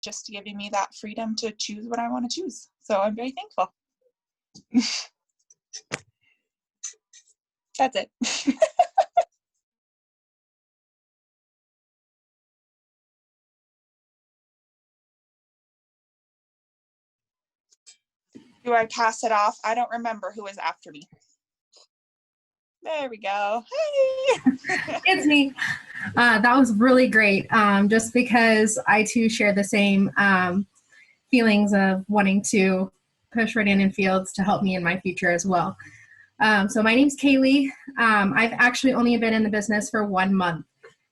just giving me that freedom to choose what I want to choose. So I'm very thankful. That's it. Do I pass it off? I don't remember who was after me. There we go. Hey! It's me. That was really great. Just because I too share the same feelings of wanting to push right in fields to help me in my future as well. So my name's Caylie. I've actually only been in the business for 1 month.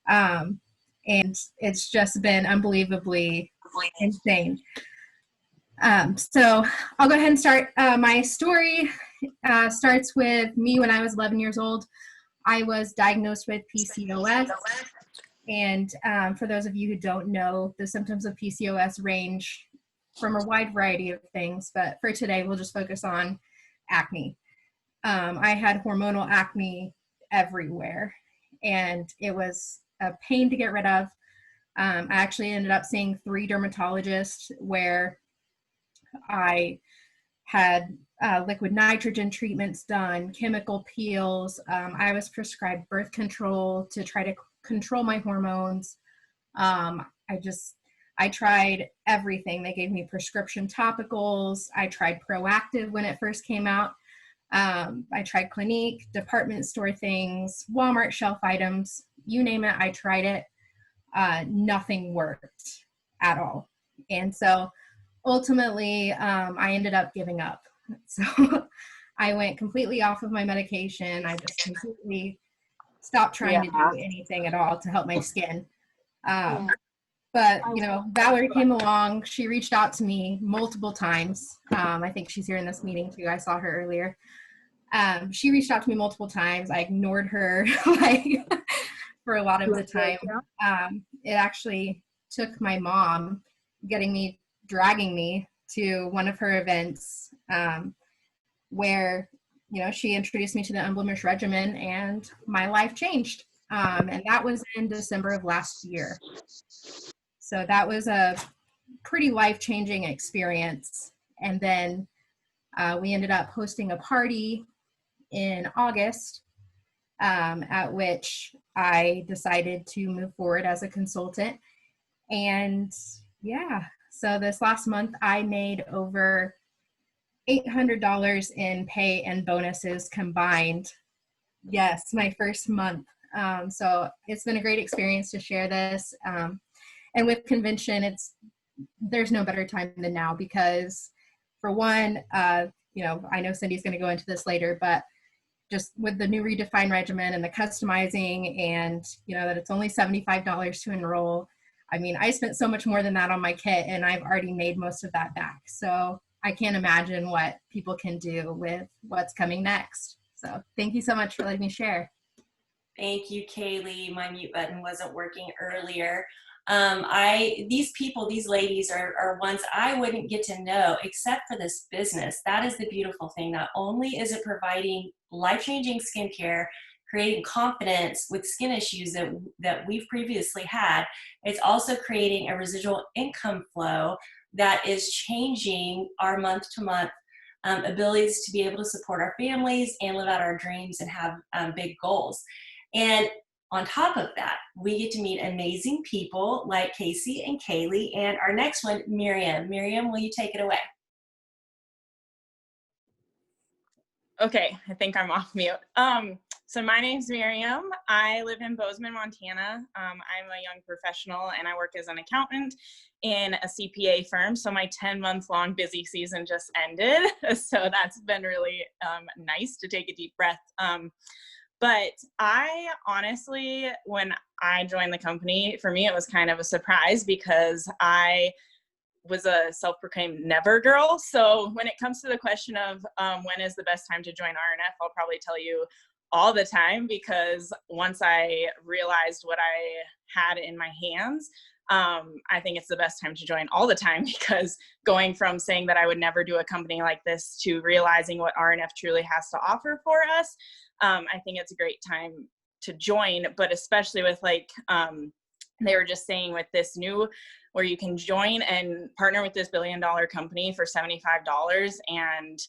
And it's just been unbelievably insane. So I'll go ahead and start. My story starts with me when I was 11 years old. I was diagnosed with PCOS. And for those of you who don't know, the symptoms of PCOS range from a wide variety of things. But for today, we'll just focus on acne. I had hormonal acne everywhere, and it was a pain to get rid of. I actually ended up seeing 3 dermatologists where I had liquid nitrogen treatments done, chemical peels. I was prescribed birth control to try to control my hormones. I tried everything. They gave me prescription topicals. I tried Proactive when it first came out. I tried Clinique, department store things, Walmart shelf items, you name it, I tried it. Nothing worked at all. And so ultimately, I ended up giving up. So I went completely off of my medication. I just completely stopped trying to do anything at all to help my skin. But, you know, Valerie came along. She reached out to me multiple times. I think she's here in this meeting too. I saw her earlier. She reached out to me multiple times. I ignored her for a lot of the time. It actually took my mom dragging me to one of her events where, you know, she introduced me to the Unblemished regimen and my life changed. And that was in December of last year. So that was a pretty life-changing experience. And then we ended up hosting a party in August at which I decided to move forward as a consultant. And yeah, so this last month I made over $800 in pay and bonuses combined. Yes, my first month. So it's been a great experience to share this. And with convention, there's no better time than now because, for one, you know, I know Cindy's going to go into this later, but just with the new redefined regimen and the customizing, and you know that it's only $75 to enroll. I mean, I spent so much more than that on my kit, and I've already made most of that back. So I can't imagine what people can do with what's coming next. So thank you so much for letting me share. Thank you, Caylie. My mute button wasn't working earlier. These ladies are ones I wouldn't get to know except for this business. That is the beautiful thing. Not only is it providing life-changing skincare, creating confidence with skin issues that we've previously had, it's also creating a residual income flow that is changing our month-to-month abilities to be able to support our families and live out our dreams and have big goals. And on top of that, we get to meet amazing people like Kaycee and Caylie, and our next one, Miriam. Miriam, will you take it away? Okay, I think I'm off mute. So my name's Miriam. I live in Bozeman, Montana. I'm a young professional and I work as an accountant in a CPA firm. So my 10-month-long busy season just ended. So that's been really nice to take a deep breath. But I honestly, when I joined the company, for me, it was kind of a surprise because I was a self-proclaimed never girl. So when it comes to the question of when is the best time to join RNF, I'll probably tell you all the time, because once I realized what I had in my hands, I think it's the best time to join all the time, because going from saying that I would never do a company like this to realizing what RNF truly has to offer for us, I think it's a great time to join. But especially with like, they were just saying with where you can join and partner with this $1 billion company for $75, and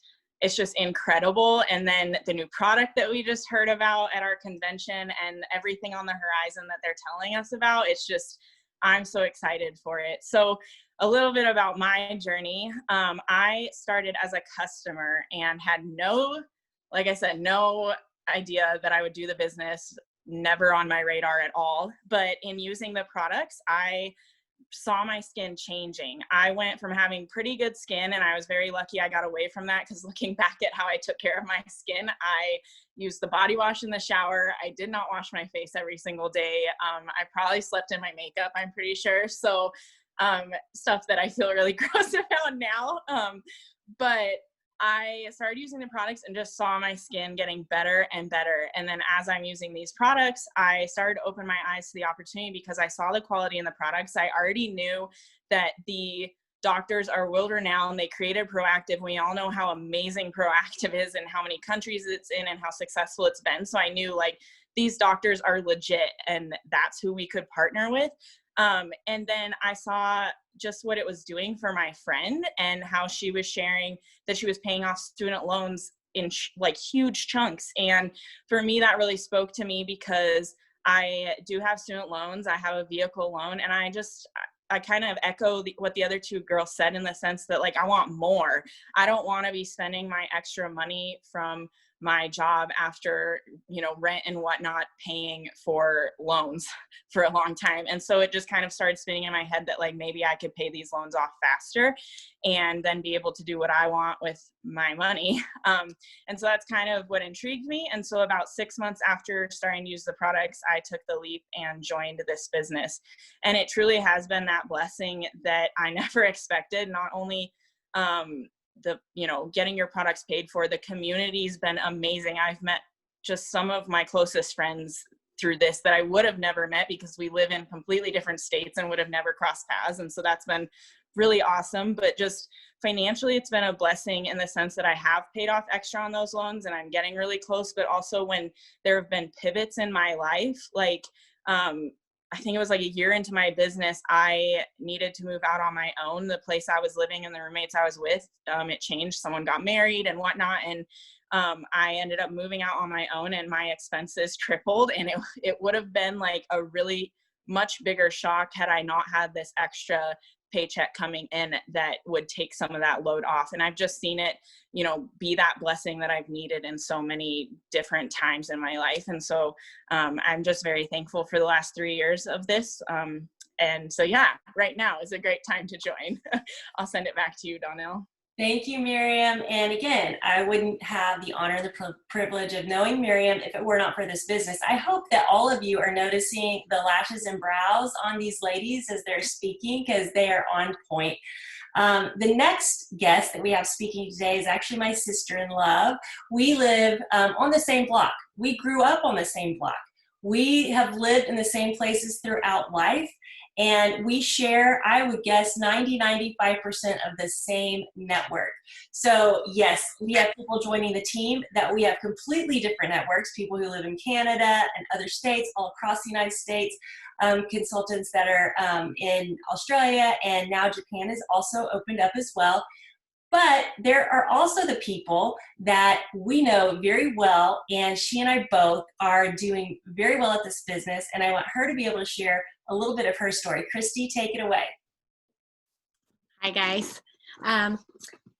it's just incredible. And then the new product that we just heard about at our convention and everything on the horizon that they're telling us about, it's just, I'm so excited for it. So a little bit about my journey. I started as a customer and had no, like I said, no idea that I would do the business, never on my radar at all. But in using the products, I saw my skin changing. I went from having pretty good skin, and I was very lucky I got away from that, because looking back at how I took care of my skin, I used the body wash in the shower. I did not wash my face every single day. I probably slept in my makeup, I'm pretty sure. So stuff that I feel really gross about now. But I started using the products and just saw my skin getting better and better. And then as I'm using these products, I started to open my eyes to the opportunity, because I saw the quality in the products. I already knew that the doctors are world renowned. They created Proactive. We all know how amazing Proactive is and how many countries it's in and how successful it's been. So I knew, like, these doctors are legit, and that's who we could partner with. And then I saw just what it was doing for my friend, and how she was sharing that she was paying off student loans in like huge chunks. And for me, that really spoke to me, because I do have student loans. I have a vehicle loan, and I kind of echo what the other two girls said, in the sense that, like, I want more. I don't want to be spending my extra money from my job after, you know, rent and whatnot, paying for loans for a long time. And so it just kind of started spinning in my head that, like, maybe I could pay these loans off faster and then be able to do what I want with my money. And so that's kind of what intrigued me. And so about 6 months after starting to use the products, I took the leap and joined this business. And it truly has been that blessing that I never expected. Not only getting your products paid for, the community's been amazing. I've met just some of my closest friends through this that I would have never met, because we live in completely different states and would have never crossed paths. And so that's been really awesome. But just financially, it's been a blessing in the sense that I have paid off extra on those loans, and I'm getting really close. But also, when there have been pivots in my life, like I think it was like a year into my business, I needed to move out on my own. The place I was living and the roommates I was with, it changed. Someone got married and whatnot. And I ended up moving out on my own, and my expenses tripled. And it would have been like a really much bigger shock had I not had this extra paycheck coming in that would take some of that load off. And I've just seen it, you know, be that blessing that I've needed in so many different times in my life. And so I'm just very thankful for the last 3 years of this. And so, yeah, right now is a great time to join. I'll send it back to you, Donnell. Thank you, Miriam. And again, I wouldn't have the honor and the privilege of knowing Miriam if it were not for this business. I hope that all of you are noticing the lashes and brows on these ladies as they're speaking, because they are on point. The next guest that we have speaking today is actually my sister-in-law. We live on the same block. We grew up on the same block. We have lived in the same places throughout life. And we share, I would guess, 90-95% of the same network. So yes, we have people joining the team that we have completely different networks, people who live in Canada and other states, all across the United States, consultants that are in Australia, and now Japan has also opened up as well. But there are also the people that we know very well, and she and I both are doing very well at this business, and I want her to be able to share a little bit of her story. Kristi, take it away. Hi, guys.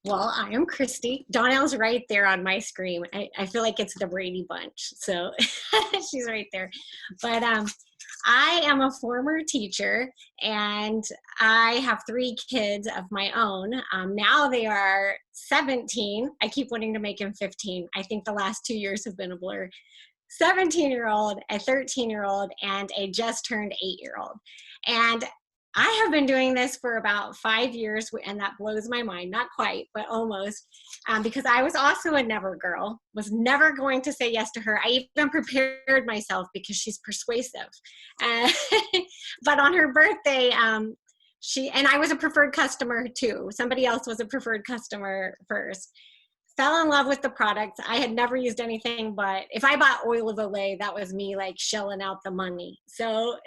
Well, I am Kristi. Donnell's right there on my screen. I feel like it's the Brady Bunch, so she's right there. But I am a former teacher, and I have 3 kids of my own. Now they are 17. I keep wanting to make them 15. I think the last 2 years have been a blur. 17-year-old, a 13-year-old, and a just turned 8-year-old. And I have been doing this for about 5 years, and that blows my mind. Not quite, but almost, because I was also a never girl, was never going to say yes to her. I even prepared myself because she's persuasive. But on her birthday, and I was a preferred customer too. Somebody else was a preferred customer first. fell in love with the products. I had never used anything, but if I bought oil of Olay, that was me like shelling out the money. So,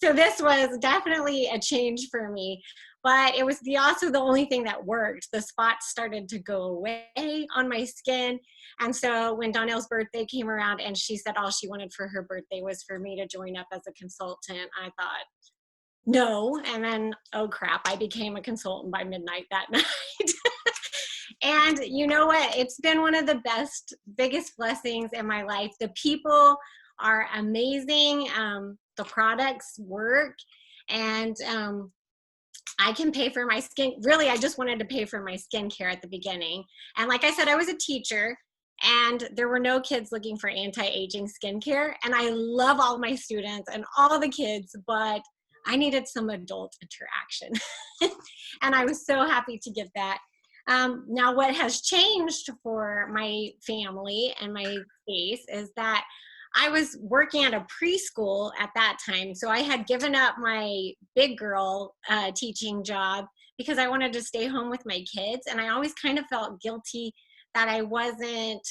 so this was definitely a change for me, but it was also the only thing that worked. The spots started to go away on my skin. And so when Donnell's birthday came around and she said all she wanted for her birthday was for me to join up as a consultant, I thought, no. And then, oh crap, I became a consultant by midnight that night. And you know what? It's been one of the biggest blessings in my life. The people are amazing. The products work. And I can pay for my skin. Really, I just wanted to pay for my skincare at the beginning. And like I said, I was a teacher and there were no kids looking for anti-aging skincare. And I love all my students and all the kids, but I needed some adult interaction. And I was so happy to get that. Now what has changed for my family and my space is that I was working at a preschool at that time. So I had given up my big girl teaching job because I wanted to stay home with my kids. And I always kind of felt guilty that I wasn't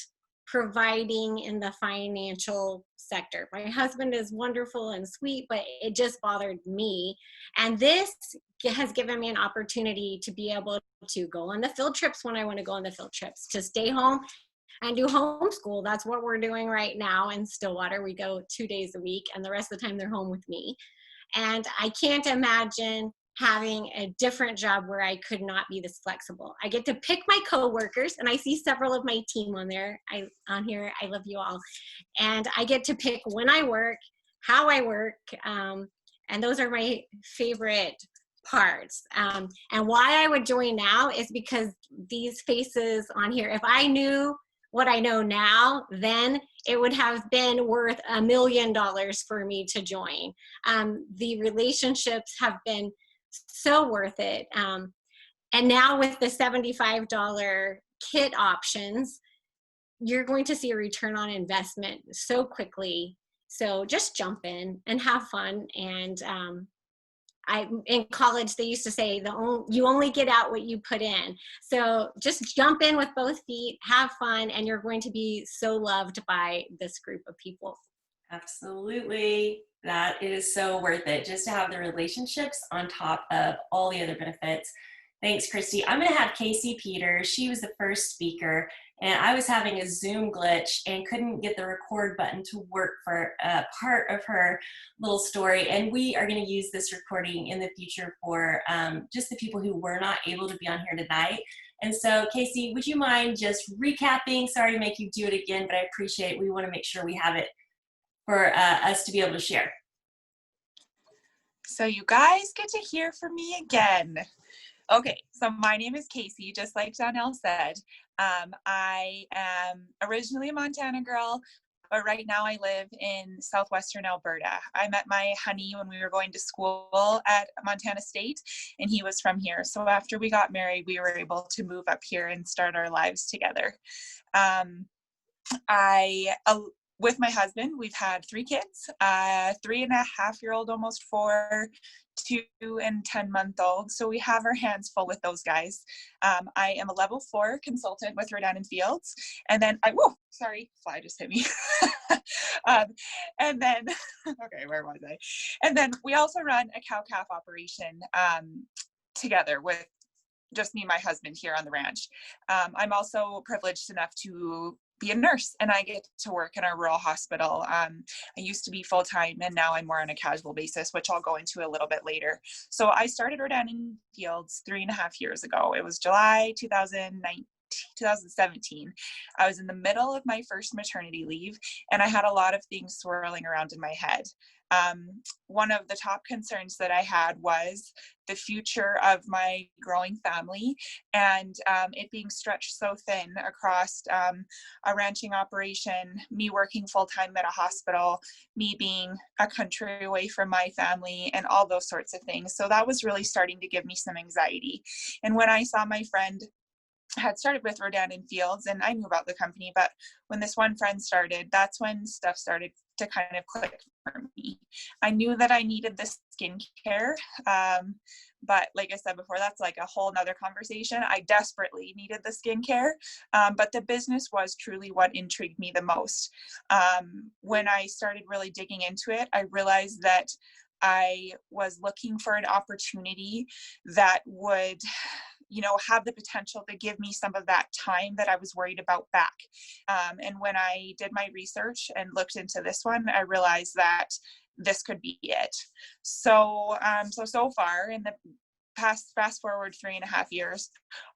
providing in the financial sector. My husband is wonderful and sweet, but it just bothered me. And this has given me an opportunity to be able to go on the field trips when I want to go on the field trips, to stay home and do homeschool. That's what we're doing right now in Stillwater. We go 2 days a week and the rest of the time they're home with me. And I can't imagine having a different job where I could not be this flexible. I get to pick my coworkers, and I see several of my team on there. On here, I love you all. And I get to pick when I work, how I work, and those are my favorite parts. And why I would join now is because these faces on here, if I knew what I know now, then it would have been worth $1 million for me to join. The relationships have been so worth it. And now with the $75 kit options, you're going to see a return on investment so quickly. So just jump in and have fun. And in college, they used to say you only get out what you put in. So just jump in with both feet, have fun, and you're going to be so loved by this group of people. Absolutely. That is so worth it, just to have the relationships on top of all the other benefits. Thanks, Kristi. I'm going to have Kaycee Peters. She was the first speaker, and I was having a Zoom glitch and couldn't get the record button to work for part of her little story. And we are going to use this recording in the future for just the people who were not able to be on here tonight. And so, Kaycee, would you mind just recapping? Sorry to make you do it again, but I appreciate it. We want to make sure we have it for us to be able to share. So you guys get to hear from me again. Okay, so my name is Kaycee, just like Donnell said. I am originally a Montana girl, but right now I live in southwestern Alberta. I met my honey when we were going to school at Montana State, and he was from here. So after we got married, we were able to move up here and start our lives together. With my husband, we've had 3 kids, 3.5-year-old, almost 4, 2 and 10-month-old. So we have our hands full with those guys. I am a level 4 consultant with Rodan & Fields. And then fly just hit me. And then, okay, where was I? And then we also run a cow-calf operation together with just me and my husband here on the ranch. I'm also privileged enough to be a nurse, and I get to work in our rural hospital. I used to be full-time, and now I'm more on a casual basis, which I'll go into a little bit later. So I started Rodan & Fields 3.5 years ago. It was July 2017. I was in the middle of my first maternity leave, and I had a lot of things swirling around in my head. One of the top concerns that I had was the future of my growing family, and it being stretched so thin across a ranching operation, me working full-time at a hospital, me being a country away from my family, and all those sorts of things. So that was really starting to give me some anxiety. And when I saw my friend had started with Rodan & Fields, and I knew about the company, but when this one friend started, that's when stuff started to kind of click for me. I knew that I needed the skincare, but like I said before, that's like a whole nother conversation. I desperately needed the skincare, but the business was truly what intrigued me the most. When I started really digging into it, I realized that I was looking for an opportunity that would, you know, have the potential to give me some of that time that I was worried about back. And when I did my research and looked into this one, I realized that this could be it. So far in the fast forward 3.5 years,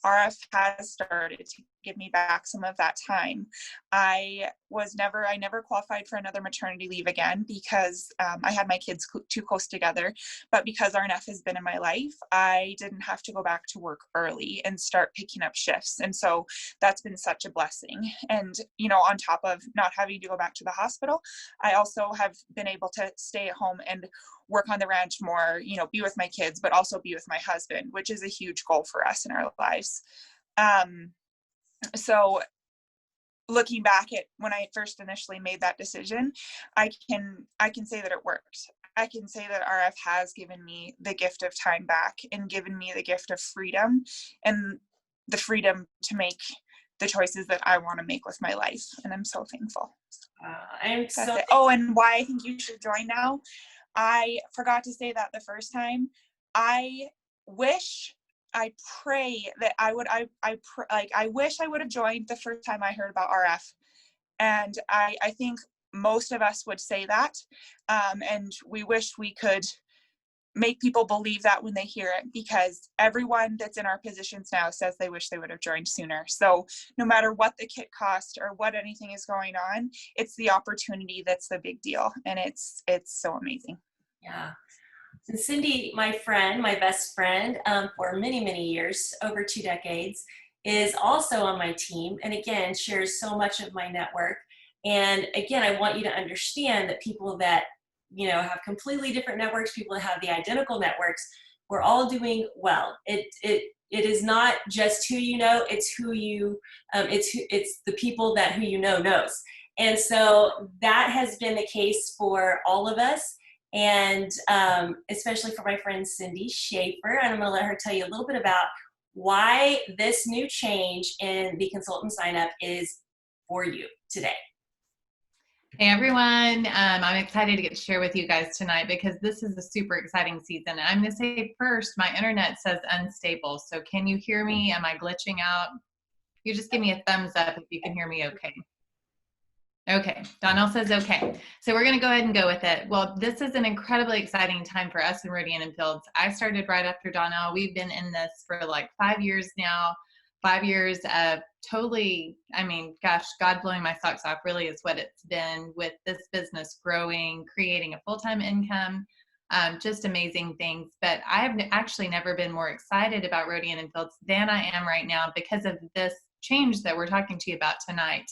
RF has started to give me back some of that time. I never qualified for another maternity leave again because I had my kids too close together, but because RNF has been in my life, I didn't have to go back to work early and start picking up shifts. And so that's been such a blessing. And, you know, on top of not having to go back to the hospital, I also have been able to stay at home and work on the ranch more, you know, be with my kids, but also be with my husband, which is a huge goal for us in our lives. So looking back at when I first initially made that decision, I can say that it worked. I can say that RF has given me the gift of time back and given me the gift of freedom and the freedom to make the choices that I want to make with my life. And I'm so thankful. Oh, and why I think you should join now. I forgot to say that the first time. I pray that I wish I would have joined the first time I heard about RF. And I think most of us would say that. And we wish we could make people believe that when they hear it, because everyone that's in our positions now says they wish they would have joined sooner. So no matter what the kit cost or what anything is going on, it's the opportunity that's the big deal. And it's so amazing. Yeah. And Cindy, my friend, my best friend for many, many years, over 2 decades, is also on my team. And again, shares so much of my network. And again, I want you to understand that people that, you know, have completely different networks, people that have the identical networks, we're all doing well. It is not just who you know, it's who you, it's the people that who you know knows. And so that has been the case for all of us. And especially for my friend Cindy Schaefer, and I'm going to let her tell you a little bit about why this new change in the consultant sign up is for you today. Hey everyone, I'm excited to get to share with you guys tonight because this is a super exciting season. I'm going to say first, my internet says unstable. So can you hear me? Am I glitching out? You just give me a thumbs up if you can hear me okay. Okay, Donnell says okay. So we're going to go ahead and go with it. Well, this is an incredibly exciting time for us in Rodian and Fields. I started right after Donnell. We've been in this for like 5 years now. 5 years of totally, I mean, gosh, God blowing my socks off really is what it's been with this business growing, creating a full-time income, just amazing things. But I've actually never been more excited about Rodian and Fields than I am right now because of this change that we're talking to you about tonight.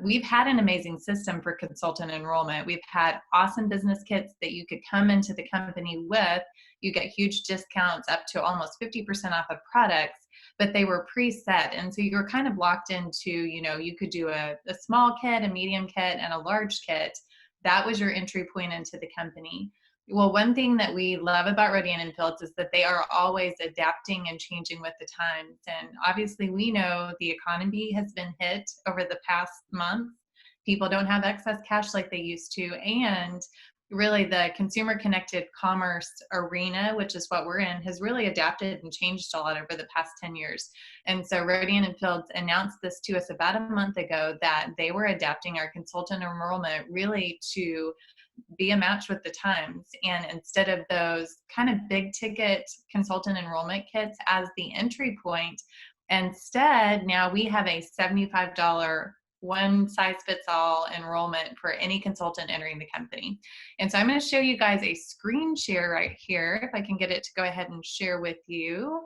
We've had an amazing system for consultant enrollment. We've had awesome business kits that you could come into the company with. You get huge discounts up to almost 50% off of products, but they were preset. And so you were kind of locked into, you know, you could do a small kit, a medium kit, and a large kit. That was your entry point into the company. Well, one thing that we love about Rodian and Fields is that they are always adapting and changing with the times. And obviously we know the economy has been hit over the past month. People don't have excess cash like they used to. And really the consumer connected commerce arena, which is what we're in, has really adapted and changed a lot over the past 10 years. And so Rodian and Fields announced this to us about a month ago that they were adapting our consultant enrollment really to be a match with the times. And instead of those kind of big ticket consultant enrollment kits as the entry point, instead now we have a $75 one size fits all enrollment for any consultant entering the company. And so I'm going to show you guys a screen share right here. If I can get it to go ahead and share with you.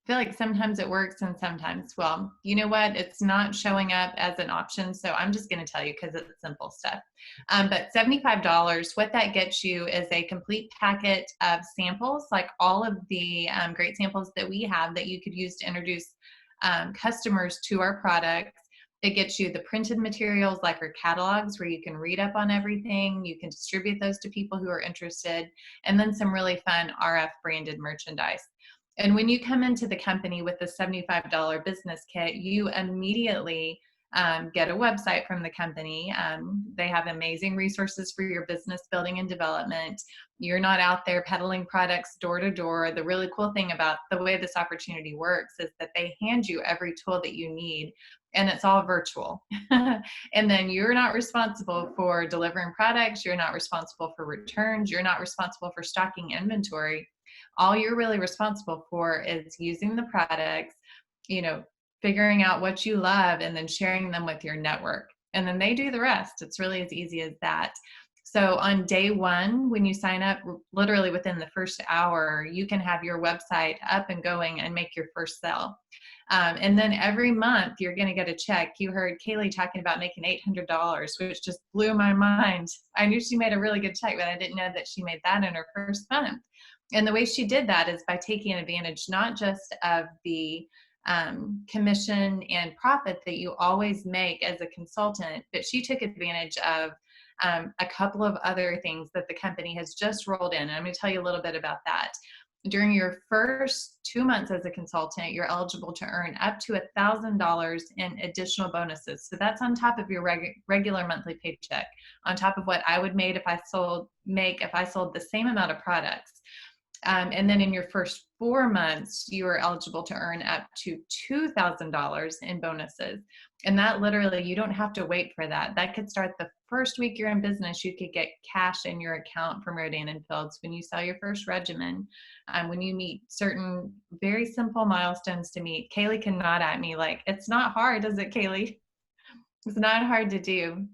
I feel like sometimes it works and sometimes, well, you know what? It's not showing up as an option. So I'm just going to tell you because it's simple stuff. But $75, what that gets you is a complete packet of samples, like all of the great samples that we have that you could use to introduce customers to our products. It gets you the printed materials like our catalogs where you can read up on everything. You can distribute those to people who are interested, and then some really fun RF branded merchandise. And when you come into the company with the $75 business kit, you immediately get a website from the company. They have amazing resources for your business building and development. You're not out there peddling products door to door. The really cool thing about the way this opportunity works is that they hand you every tool that you need, and it's all virtual. And then you're not responsible for delivering products. You're not responsible for returns. You're not responsible for stocking inventory. All you're really responsible for is using the products, figuring out what you love and then sharing them with your network. And then they do the rest. It's really as easy as that. So on day one, when you sign up, literally within the first hour, you can have your website up and going and make your first sale. And then every month you're going to get a check. You heard Caylie talking about making $800, which just blew my mind. I knew she made a really good check, but I didn't know that she made that in her first month. And the way she did that is by taking advantage not just of the commission and profit that you always make as a consultant, but she took advantage of a couple of other things that the company has just rolled in. And I'm going to tell you a little bit about that. During your first 2 months as a consultant, you're eligible to earn up to $1,000 in additional bonuses. So that's on top of your regular monthly paycheck, on top of what I would make if I sold the same amount of products. And then in your first 4 months, you are eligible to earn up to $2,000 in bonuses. And that literally, you don't have to wait for that. That could start the first week you're in business. You could get cash in your account from Rodan & Fields when you sell your first regimen, when you meet certain very simple milestones to meet. Caylie can nod at me like, it's not hard, is it, Caylie? It's not hard to do.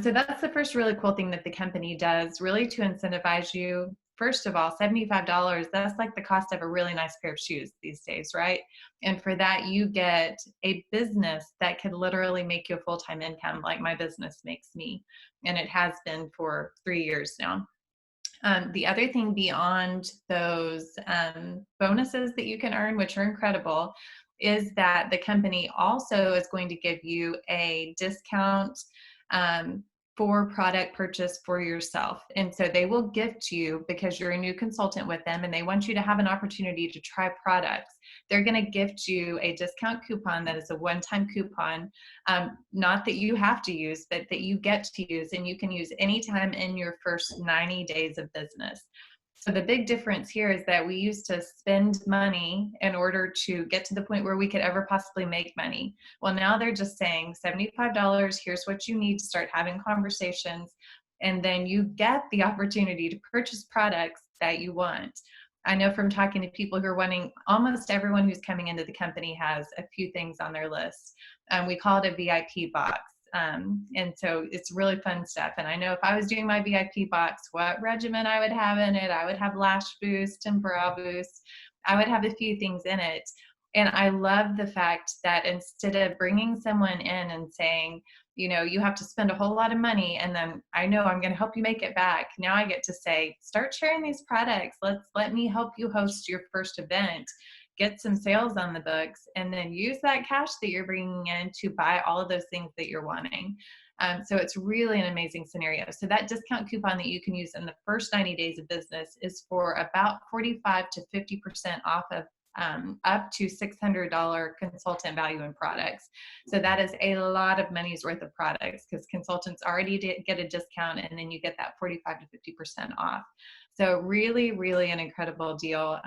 So that's the first really cool thing that the company does, really to incentivize you. First of all, $75, that's like the cost of a really nice pair of shoes these days, right? And for that, you get a business that could literally make you a full-time income like my business makes me. And it has been for 3 years now. The other thing beyond those bonuses that you can earn, which are incredible, is that the company also is going to give you a discount for product purchase for yourself. And so they will gift you, because you're a new consultant with them and they want you to have an opportunity to try products. They're going to gift you a discount coupon that is a one-time coupon, not that you have to use, but that you get to use, and you can use anytime in your first 90 days of business. So the big difference here is that we used to spend money in order to get to the point where we could ever possibly make money. Well, now they're just saying $75, here's what you need to start having conversations, and then you get the opportunity to purchase products that you want. I know from talking to people who are wanting, almost everyone who's coming into the company has a few things on their list. We call it a VIP box. And so it's really fun stuff. And I know if I was doing my VIP box, what regimen I would have in it, I would have lash boost and brow boost. I would have a few things in it. And I love the fact that instead of bringing someone in and saying, you have to spend a whole lot of money, and then I know I'm going to help you make it back. Now I get to say, start sharing these products. Let me help you host your first event. Get some sales on the books, and then use that cash that you're bringing in to buy all of those things that you're wanting. So it's really an amazing scenario. So that discount coupon that you can use in the first 90 days of business is for about 45 to 50% off of up to $600 consultant value in products. So that is a lot of money's worth of products, because consultants already get a discount, and then you get that 45 to 50% off. So really, really an incredible deal.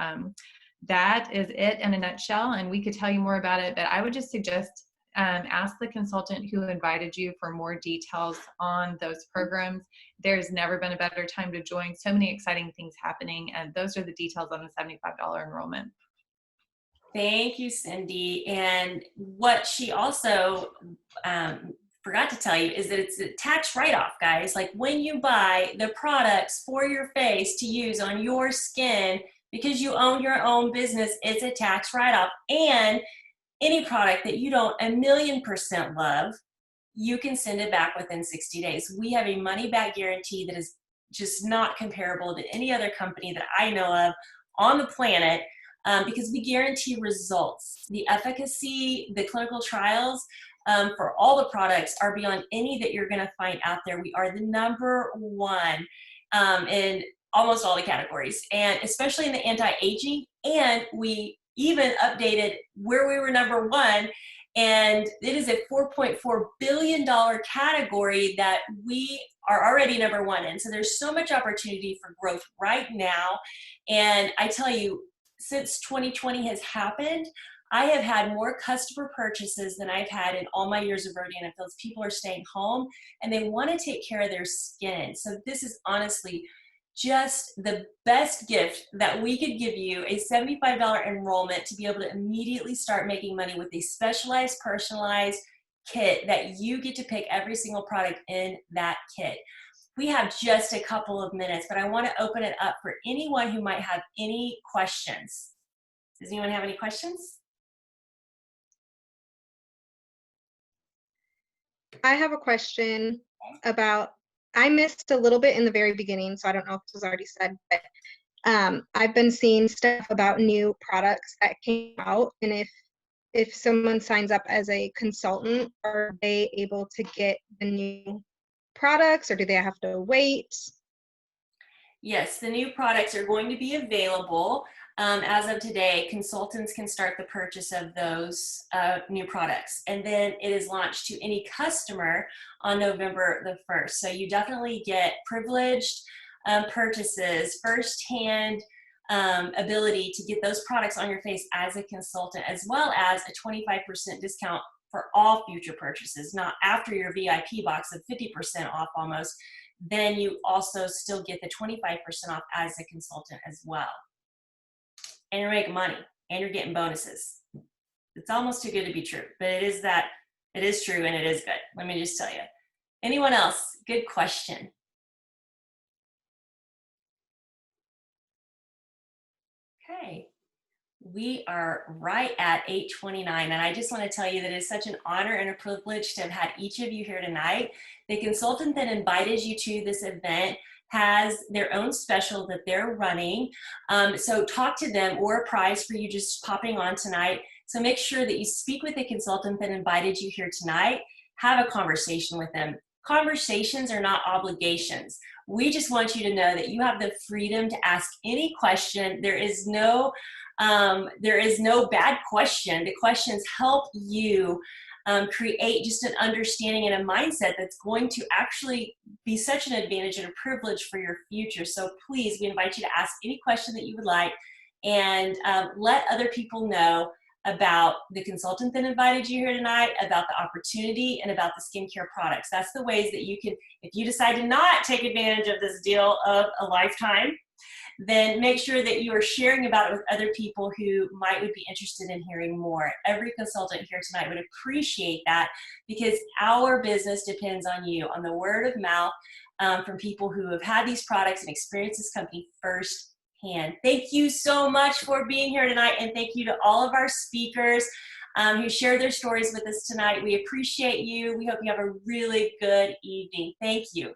That is it in a nutshell, and we could tell you more about it, but I would just suggest ask the consultant who invited you for more details on those programs. There's never been a better time to join. So many exciting things happening, and those are the details on the $75 enrollment. Thank you, Cindy. And what she also forgot to tell you is that it's a tax write-off, guys. Like when you buy the products for your face to use on your skin, because you own your own business, it's a tax write-off. And any product that you don't 1,000,000% love, you can send it back within 60 days. We have a money-back guarantee that is just not comparable to any other company that I know of on the planet, because we guarantee results. The efficacy, the clinical trials, for all the products are beyond any that you're going to find out there. We are the #1 in almost all the categories, and especially in the anti-aging. And we even updated where we were #1, and it is a $4.4 billion category that we are already #1 in. So there's so much opportunity for growth right now. And I tell you, since 2020 has happened, I have had more customer purchases than I've had in all my years of rodeoing. It feels people are staying home and they want to take care of their skin. So this is honestly just the best gift that we could give you, a $75 enrollment to be able to immediately start making money with a specialized, personalized kit that you get to pick every single product in that kit. We have just a couple of minutes, but I want to open it up for anyone who might have any questions. Does anyone have any questions? I have a question about, I missed a little bit in the very beginning, so I don't know if this was already said, but I've been seeing stuff about new products that came out, and if someone signs up as a consultant, are they able to get the new products, or do they have to wait? Yes, the new products are going to be available. As of today, consultants can start the purchase of those new products, and then it is launched to any customer on November the 1st. So you definitely get privileged purchases, firsthand ability to get those products on your face as a consultant, as well as a 25% discount for all future purchases. Not after your VIP box of 50% off almost, then you also still get the 25% off as a consultant as well. And you're making money, and you're getting bonuses. It's almost too good to be true, but it is true, and it is good. Let me just tell you. Anyone else? Good question. Okay. We are right at 8:29, and I just want to tell you that it's such an honor and a privilege to have had each of you here tonight. The consultant that invited you to this event has their own special that they're running. So talk to them, or a prize for you just popping on tonight. So make sure that you speak with the consultant that invited you here tonight. Have a conversation with them. Conversations are not obligations. We just want you to know that you have the freedom to ask any question. There is no bad question. The questions help you create just an understanding and a mindset that's going to actually be such an advantage and a privilege for your future. So please, we invite you to ask any question that you would like, and let other people know about the consultant that invited you here tonight, about the opportunity, and about the skincare products. That's the ways that you can, if you decide to not take advantage of this deal of a lifetime, then make sure that you are sharing about it with other people who would be interested in hearing more. Every consultant here tonight would appreciate that, because our business depends on you, on the word of mouth from people who have had these products and experienced this company firsthand. Thank you so much for being here tonight, and thank you to all of our speakers who shared their stories with us tonight. We appreciate you. We hope you have a really good evening. Thank you.